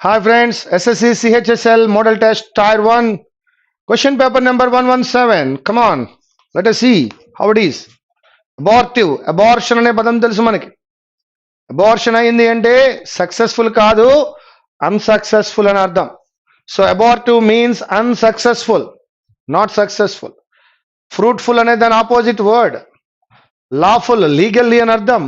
Hi friends, SSC CHSL Model Test Tier 1, question paper number 117. Come on, let us see how it is. Abortive, abortion అనే పదం తెలుసు మనకి. Abortion అయింది అంటే successful కాదు, unsuccessful అని అర్థం. So abortive means unsuccessful, not successful. Fruitful అనే దాని ఆపోజిట్ వర్డ్. లాఫుల్, లీగల్లీ అని అర్థం.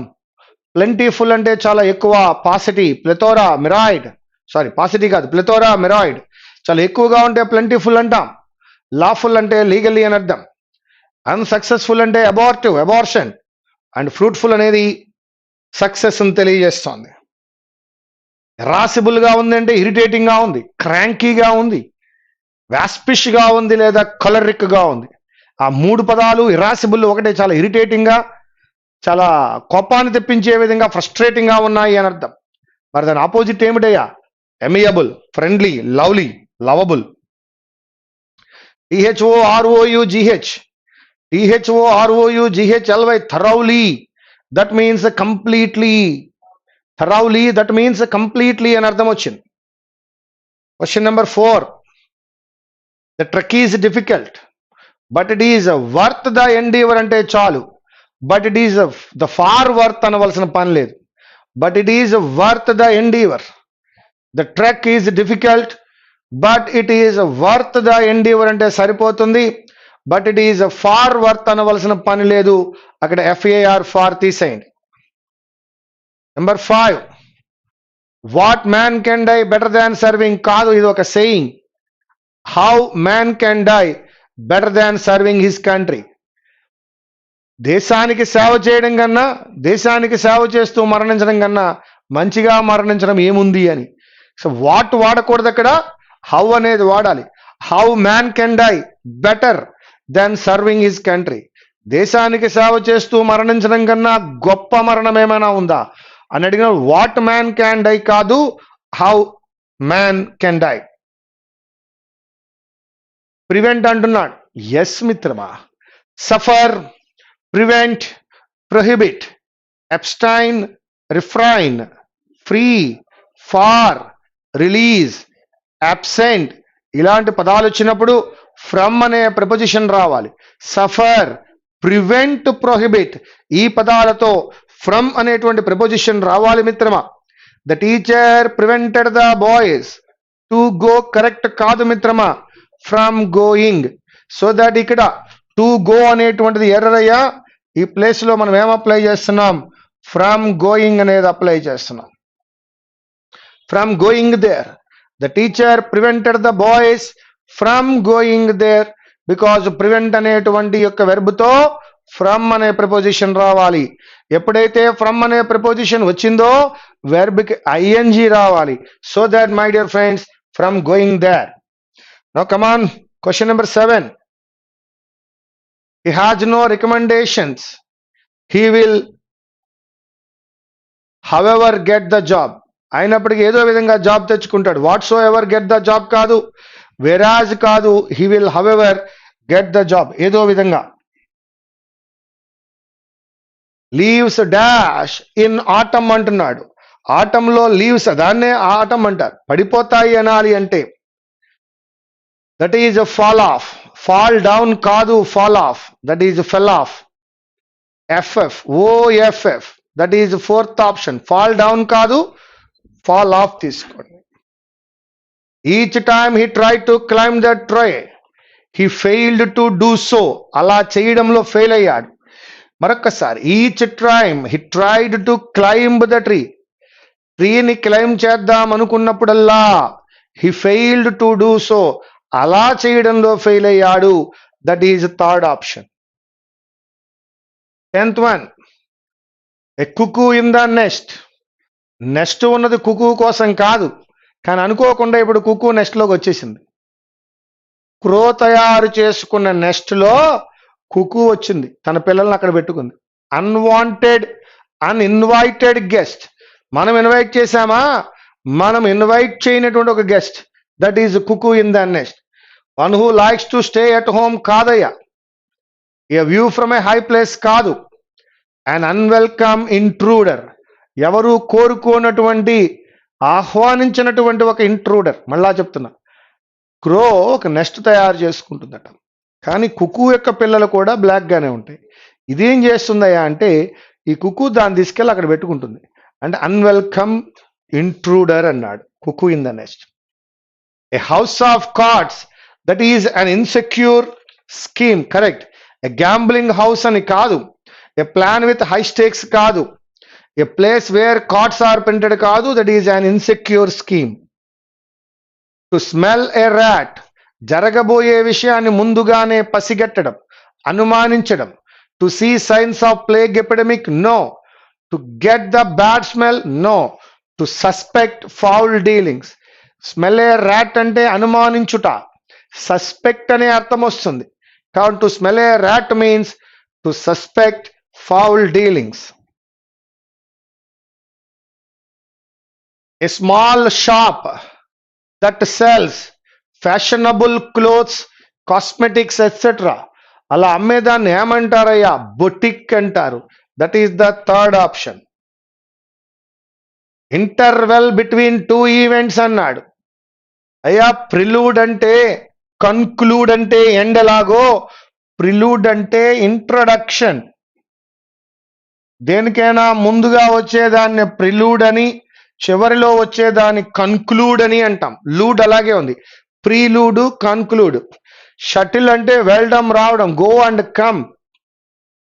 ప్లెంటీఫుల్ అంటే చాలా ఎక్కువ, పాసిటీ, ప్లెథోరా, మిరాయిడ్, సారీ పాసిటీ కాదు, ప్లెథోరా, మిరాయిడ్, చాలా ఎక్కువగా ఉంటే ప్లెంటీఫుల్ అంటాం. లాఫుల్ అంటే లీగల్లీ అని అర్థం. అన్సక్సెస్ఫుల్ అంటే అబార్టివ్, అబార్షన్. అండ్ ఫ్రూట్ఫుల్ అనేది సక్సెస్ అని తెలియజేస్తోంది. రాసిబుల్గా ఉంది అంటే ఇరిటేటింగ్గా ఉంది, క్రాంకీగా ఉంది, వ్యాస్పిష్గా ఉంది, లేదా కలరిక్గా ఉంది. ఆ మూడు పదాలు ఇరాసిబుల్ ఒకటే, చాలా ఇరిటేటింగ్గా, చాలా కోపాన్ని తెప్పించే విధంగా ఫ్రస్ట్రేటింగ్గా ఉన్నాయి అని అర్థం. మరి దాని ఆపోజిట్ ఏమిటయ్యా? Amiable, friendly, lovely, lovable. THOROUGH, THOROUGHLY, thoroughly, that means completely. Thoroughly, that means completely అని అర్థం వచ్చింది. Question number 4. The truck is difficult but it is worth the endeavour అంటే చాలు. But it is the far worth అనవలసిన పని లేదు. But it is worth the endeavour. The trek is difficult but it is worth the endeavour అంటే సరిపోతుంది. But it is far worth అనవలసిన పని లేదు. అక్కడ FAR ఫార్ తీసేయండి. Number 5. What man can die better than serving కాదు, ఇది ఒక saying. How man can die better than serving his country. దేశానికి సేవ చేయడం కన్నా, దేశానికి సేవ చేస్తూ మరణించడం కన్నా మంచిగా మరణించడం ఏముంది అని. సో వాట్ వాడకూడదు అక్కడ, హౌ అనేది వాడాలి. How man can die better then serving his country. దేశానికి సేవ చేస్తూ మరణించడం కన్నా గొప్ప మరణం ఏమైనా ఉందా అని అడిగిన వాట్ మ్యాన్ క్యాన్ డై కాదు, how man can die. Prevent అంటున్నాడు. ఎస్ మిత్రమా. Suffer, prevent, prohibit, abstain, refrain, free, far, release, absent ఇలాంటి పదాలు వచ్చినప్పుడు ఫ్రమ్ అనే ప్రపోజిషన్ రావాలి. సఫర్, ప్రివెంట్, ప్రొహిబిట్ ఈ పదాలతో ఫ్రమ్ అనేటువంటి ప్రపోజిషన్ రావాలి మిత్రమా. The teacher prevented the boys to go correct కాదు మిత్రమా, ఫ్రమ్ గోయింగ్. సో దట్ ఇక్కడ టు గో అనేటువంటిది ఎర్రర్ అయ్యా. ఈ ప్లేస్ లో మనం ఏం అప్లై చేస్తున్నాం? ఫ్రమ్ గోయింగ్ అనేది అప్లై చేస్తున్నాం. From going there. The teacher prevented the boys from going there because prevent అనేటువంటి యొక్క వెర్బ్తో ఫ్రమ్ అనే ప్రపోజిషన్ రావాలి. ఎప్పుడైతే ఫ్రమ్ అనే ప్రపోజిషన్ వచ్చిందో వెర్బ్కి ING రావాలి. So that my dear friends, from going there. Now come on, question number 7. He has no recommendations. He will however get the job. అయినప్పటికీ ఏదో విధంగా జాబ్ తెచ్చుకుంటాడు. Whatsoever get the job కాదు, వెరాజ్ కాదు, he will however get the job ఏదో విధంగా. Leaves dash in atom అంటున్నాడు. ఆటంలో లీవ్స్, దాన్నే ఆటమ్ అంటారు. పడిపోతాయి అనాలి అంటే that is fall off. Fall down కాదు, fall off, that is fell off. OFF that is fourth option. Fall down కాదు, ఫాల్ ఆఫ్ తీసుకోండి. Each time he try to climb the tree he failed to do so. అలా చేయడంలో fail అయ్యాడు. మరొక్కసారి, each time he tried to climb the tree. ట్రీని climb చేద్దాం అనుకున్నప్పుడల్లా he failed to do so, అలా చేయడంలో ఫెయిల్ అయ్యాడు. That is third option. 10th one. A cuckoo in the nest. Nest ఉన్నది కుకూ కోసం కాదు, కానీ అనుకోకుండా ఇప్పుడు కుకూ నెస్ట్లోకి వచ్చేసింది. క్రో తయారు చేసుకున్న నెస్ట్లో కుకూ వచ్చింది, తన పిల్లల్ని అక్కడ పెట్టుకుంది. Unwanted, uninvited guest. మనం ఇన్వైట్ చేశామా, మనం ఇన్వైట్ చేయనటువంటి ఒక guest, that is cuckoo in the nest. One who likes to stay at home కాదయ్యా. A view from a high place కాదు. అన్ అన్వెల్కమ్ ఇంట్రూడర్, ఎవరు కోరుకోనటువంటి ఆహ్వానించినటువంటి ఒక ఇంట్రూడర్. మళ్ళా చెప్తున్నా, క్రో ఒక నెస్ట్ తయారు చేసుకుంటుందట, కానీ కుకు యొక్క పిల్లలు కూడా బ్లాక్గానే ఉంటాయి. ఇదేం చేస్తుందయ్యా అంటే, ఈ కుకు దాన్ని తీసుకెళ్ళి అక్కడ పెట్టుకుంటుంది. అంటే అన్వెల్కమ్ ఇంట్రూడర్ అన్నాడు cuckoo in the nest. A house of cards that is an insecure scheme. Correct. A gambling house అని కాదు, a plan with high stakes కాదు, a place where cards are printed కాదు, that is an insecure scheme. To smell a rat, జరగబోయే విషయాన్ని ముందుగానే పసిగట్టడం, అనుమానించడం. To see signs of plague epidemic, no. To get the bad smell, no. To suspect foul dealings. Smell a rat అంటే అనుమానించుట, suspect అనే అర్థం వస్తుంది. కాబట్టి to smell a rat means to suspect foul dealings. A small shop that sells fashionable clothes, cosmetics, etc. అలా అమ్మేదాన్ని ఏమంటారయ్యా? Boutique అంటారు. That is the third option. Interval between two events అన్నాడు. అయ్యా ప్రిలూడ్ అంటే కన్క్లూడ్ అంటే ఎండ్ ఎలాగో, ప్రిలూడ్ అంటే ఇంట్రొడక్షన్. దేనికైనా ముందుగా వచ్చేదాన్ని ప్రిలూడ్ అని, చివరిలో వచ్చేదాన్ని కన్క్లూడ్ అని అంటాం. లూడ్ అలాగే ఉంది, ప్రీలూడ్, కన్క్లూడ్. షటిల్ అంటే వెళ్ళడం రావడం, go and come.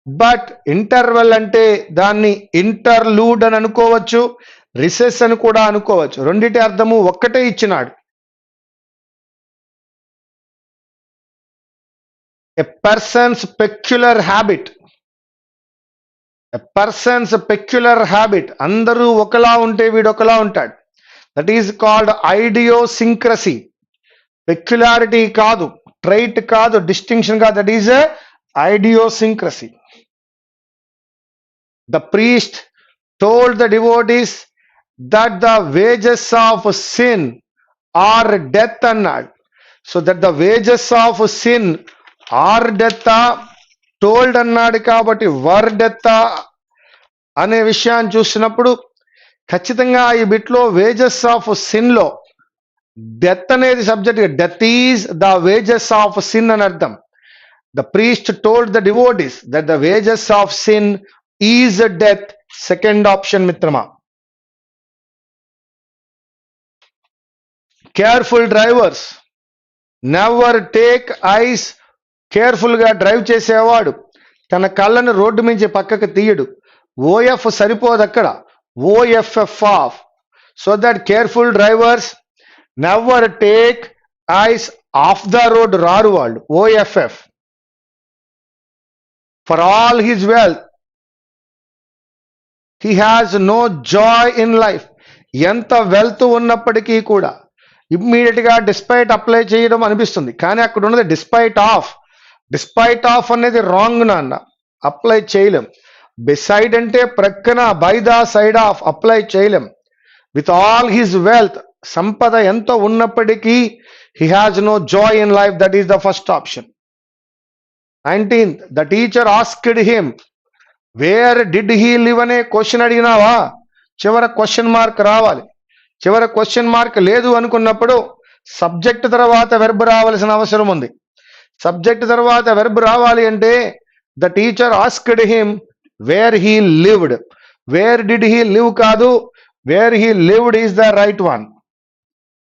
But interval అంటే దాన్ని ఇంటర్లూడ్ అని అనుకోవచ్చు, రిసెస్ అని కూడా అనుకోవచ్చు. రెండిటి అర్థము ఒక్కటే ఇచ్చినాడు. A person's peculiar habit. A person's peculiar habit, అందరూ ఒకలా ఉంటే వీడు ఒకలా ఉంటాడు. That is called idiosyncrasy. Peculiarity కాదు, ట్రైట్ కాదు, డిస్టింక్షన్ కాదు, that is idiosyncrasy. The priest told the devotees that the wages of sin are death అన్నాడు. So that the wages of sin are death, told అన్నాడు కాబట్టి వర్ death అనే విషయాన్ని చూసినప్పుడు ఖచ్చితంగా ఈ బిట్లో వేజెస్ ఆఫ్ సిన్ లో డెత్ అనేది subject. Death is the wages of sin అని అర్థం. The priest told the devotees that the wages of sin is death. Second option మిత్రమా. Careful drivers never take eyes. Careful గా drive చేసేవాడు తన కళ్ళను road మించి పక్కకు తీయడు. ఓఎఫ్ సరిపోదు అక్కడ, O F F off. So that careful drivers never take eyes off the road, రారు వాళ్ళు. O F F. For all his wealth he has no joy in life. ఎంత వెల్త్ ఉన్నప్పటికీ కూడా ఇమ్మీడియట్ గా డిస్పైట్ అప్లై చేయడం అనిపిస్తుంది, కానీ అక్కడ ఉన్నది డిస్పైట్ ఆఫ్. డిస్పైట్ ఆఫ్ అనేది రాంగ్ నాన్న, అప్లై చేయలేం. బిసైడ్ అంటే ప్రక్కన, by the side of apply చేయలేం. విత్ ఆల్ హిజ్ వెల్త్, సంపద ఎంతో ఉన్నప్పటికీ he has no joy in life. That is the first option. 19th, the teacher asked him where did he live అనే question అడిగినావా, చివర question mark రావాలి. చివర question mark లేదు అనుకున్నప్పుడు సబ్జెక్ట్ తర్వాత వెర్బ్ రావాల్సిన అవసరం ఉంది. సబ్జెక్ట్ తర్వాత వెర్బ్ రావాలి అంటే the teacher asked him where he lived. Where did he live కాదు, where he lived is the right one.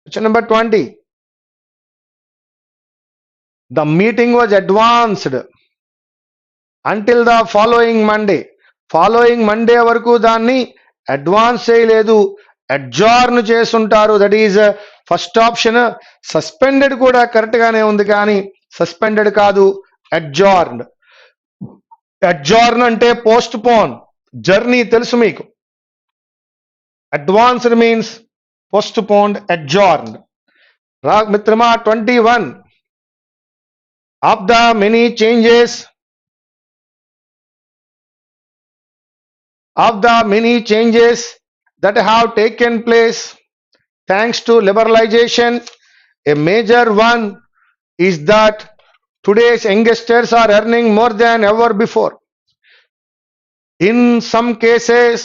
Question number 20. The meeting was advanced until the following Monday. Following Monday వరకు దాన్ని advance చేయలేదు, adjourn చేసుంటారు. That is first option. Suspended కూడా correct గానే ఉంది, కానీ suspended కాదు, అడ్జార్న్. అడ్జార్న్ అంటే పోస్ట్ పోన్. జర్నీ తెలుసు మీకు. Advanced means postpone, adjourn. రా మిత్రమా. 21. Of the many changes that have taken place thanks to liberalization, a major one is that today's youngsters are earning more than ever before. In some cases,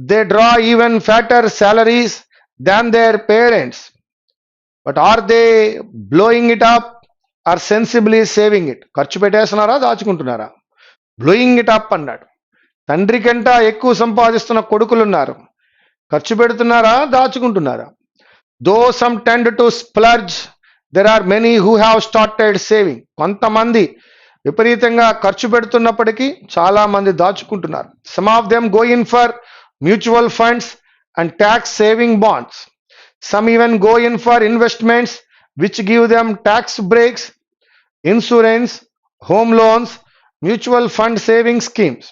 they draw even fatter salaries than their parents. But are they blowing it up or sensibly saving it? ఖర్చు పెట్టేస్తున్నారా దాచుకుంటున్నారా? Blowing it up అన్నాడు. తండ్రి కంట ఎక్కువ సంపాదిస్తున్న కొడుకులున్నారు. ఖర్చు పెడుతున్నారా దాచుకుంటున్నారా? Though some tend to splurge, there are many who have started saving. కొంతమంది విపరీతంగా ఖర్చు పెడుతున్నప్పటికీ చాలా మంది దాచుకుంటున్నారు. Some of them go in for mutual funds and tax saving bonds. Some even go in for investments which give them tax breaks, insurance, home loans, mutual fund saving schemes.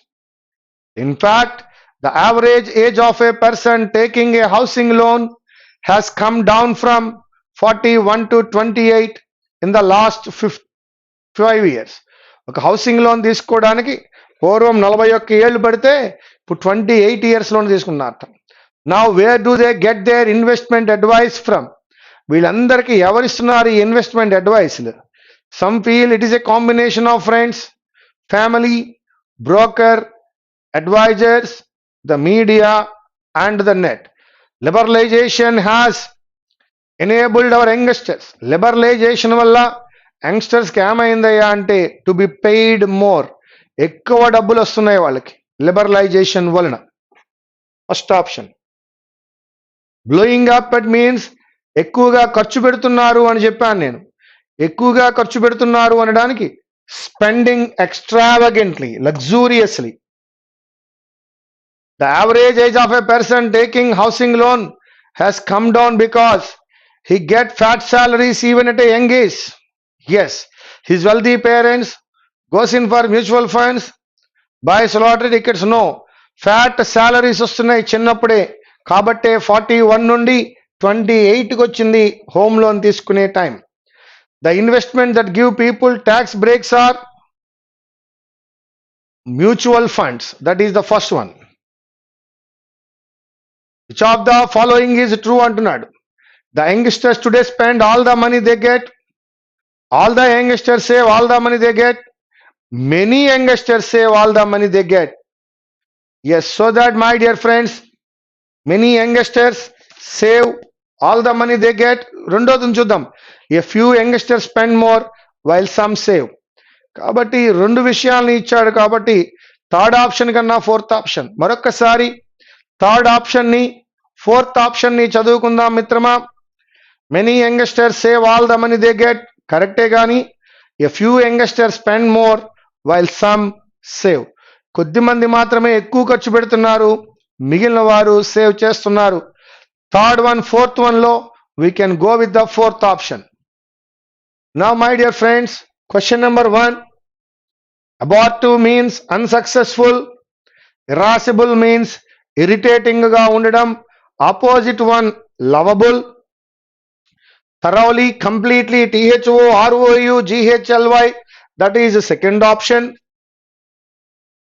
In fact, the average age of a person taking a housing loan has come down from 41 to 28 in the last 5 years. ఒక housing loan తీసుకోవడానికి పూర్వం 41 ఏళ్ళు పడితే ఇప్పుడు 28 years loan తీసుకున్నారు. Now where do they get their investment advice from? వీళ్ళందరికీ ఎవరిస్తున్నారు ఈ investment అడ్వైస్లు? Some feel it is a combination of friends, family, broker, advisors, the media and the net. Liberalization has enabled our youngsters. Liberalization వల్ల యంగ్స్టర్స్కి ఏమైందయ్యా అంటే to be paid more, ఎక్కువ డబ్బులు వస్తున్నాయి వాళ్ళకి liberalisation వలన. First option. Blowing up it means ఎక్కువగా ఖర్చు పెడుతున్నారు అని చెప్పాను నేను. ఎక్కువగా ఖర్చు పెడుతున్నారు అనడానికి spending extravagantly, luxuriously. The average age of a person taking housing loan has come down because he get fat salaries even at a young age. Yes, his wealthy parents goes in for mutual funds, buys lottery tickets. No, fat salaries వస్తున్నాయి చిన్నప్పుడే కాబట్టే 41 నుండి 28కి వచ్చింది home loan తీసుకునే time. The investment that give people tax breaks are mutual funds. That is the first one. Which of the following is true అంటున్నాడు. The youngsters today spend all the money they get. All the youngsters save all the money they get. Many youngsters save all the money they get. Yes, so that my dear friends, many youngsters save all the money they get. రెండోది చూద్దాం. A few youngsters spend more while some save. కాబట్టి రెండు విషయాలను ఇచ్చాడు కాబట్టి third option కన్నా fourth option. మరొకసారి third option ని ఫోర్త్ ఆప్షన్ ని చదువుకుందాం మిత్రమా. Many youngsters save all the money they get కరెక్టే, కానీ a few youngsters spend more while some save. కొద్ది మంది మాత్రమే ఎక్కువ ఖర్చు పెడుతున్నారు, మిగిలిన వారు సేవ్ చేస్తున్నారు. థర్డ్ వన్ ఫోర్త్ వన్ లో we can go with the fourth option. Now my dear friends, question number 1. Abortive means unsuccessful, irascible means irritating గా ఉండడం, opposite one lovable, thoroughly, completely, THOROUGHLY, that is the second option.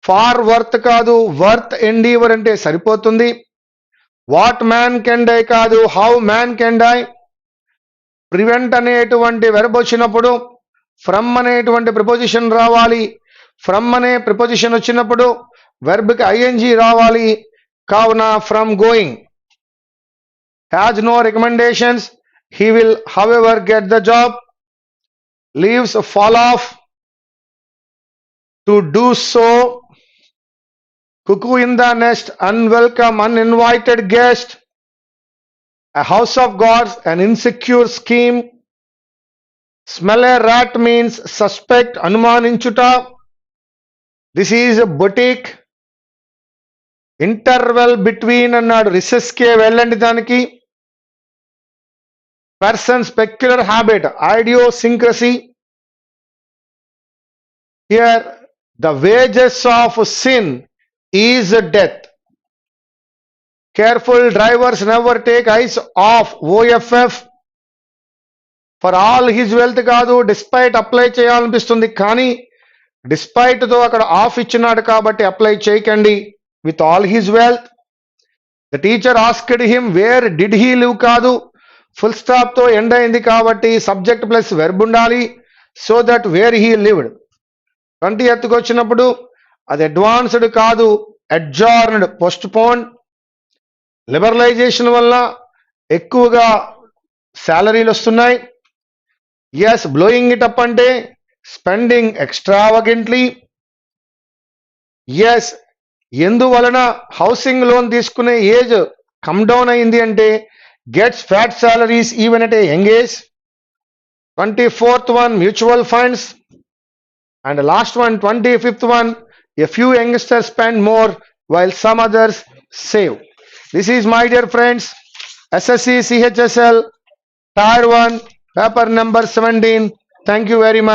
Far worth కాదు, worth endeavour అంటే సరిపోతుంది. What man can die కాదు, how man can die. Prevent అనేటువంటి verb వచ్చినప్పుడు from అనేటువంటి preposition రావాలి. ఫ్రమ్ అనే ప్రిపోజిషన్ వచ్చినప్పుడు వెర్బ్కి ఐఎన్జి రావాలి. కావున from going. Has no recommendations, he will however get the job. Leaves fall off, to do so. Cuckoo in the nest, unwelcome, uninvited guest. A house of gods, an insecure scheme. Smell a rat means suspect, anumaninchuta. This is a boutique. Interval between అన్నాడు, రిసెస్ కే వెళ్ళండి దానికి. Person's peculiar habit, idiosyncrasy. Here, the wages of sin is death. Careful drivers never take eyes off, OFF. For all his wealth కాదు, despite apply చేయాలనిపిస్తుంది కానీ despite తో అక్కడ of ఇచ్చినాడు కాబట్టి అప్లై చేయకండి. With all his wealth. The teacher asked him where did he live కాదు, full stop తో ఎండ్ అయింది కాబట్టి సబ్జెక్ట్ ప్లస్ వెర్బ్ ఉండాలి. So that wear he lived. 20th వచ్చినప్పుడు అది అడ్వాన్స్డ్ కాదు, అడ్జార్న్డ్, పోస్ట్ పోన్. లిబరలైజేషన్ వల్ల ఎక్కువగా శాలరీలు వస్తున్నాయి. ఎస్, బ్లోయింగ్ ఇట్ అప్ అంటే స్పెండింగ్ ఎక్స్ట్రావగెంట్లీ. ఎస్, ఎందువలన హౌసింగ్ లోన్ తీసుకునే ఏజ్ కమ్ డౌన్ అయింది అంటే gets fat salaries even at a young age. 24th one, mutual funds. And the last one, 25th one, a few youngsters spend more while some others save. This is, my dear friends, SSC CHSL Tier 1 paper number 17. Thank you very much.